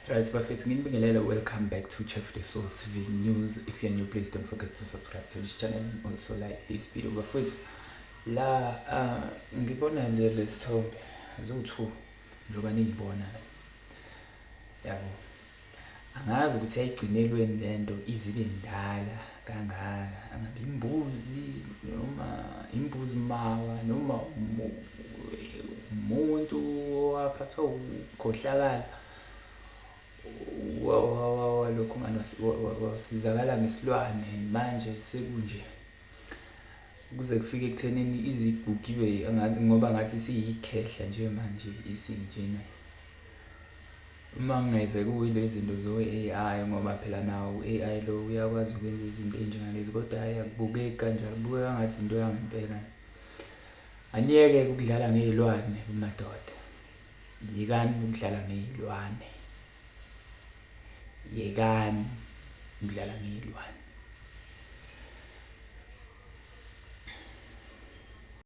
Right, perfect. Nginibingelela, welcome back to Chef the Soul TV News. If you're new, please don't forget to subscribe to this channel and also like this video. Bafowethu, la ngibona nje lesithombe ziwu-2 njengoba niyibona la. Yabo. Angazi ukuthi ayigcinelweni lento izibe ndala kangaka. Angabe imbuzi noma imbuzi mawa noma umuntu owaphathwa ukukhohlakala. Lokho wasizakala ngesilwane manje sekunje kuze kufike ekuthenini izigugiwe ngoba ngathi siyikhehla nje manje isinjena uma ngingeve kuyilezi zinto zo-AI ngoba phela nawo u-AI lo uyakwazi ukwenza izinto ezinjengalezi kodwa ayakubukeki kanjalo kubukeka ngathi into yangempela. Aniyeke ukudlala ngezilwane madoda, yekani ukudlala ngezilwane. Yekani ukudlala ngezilwane.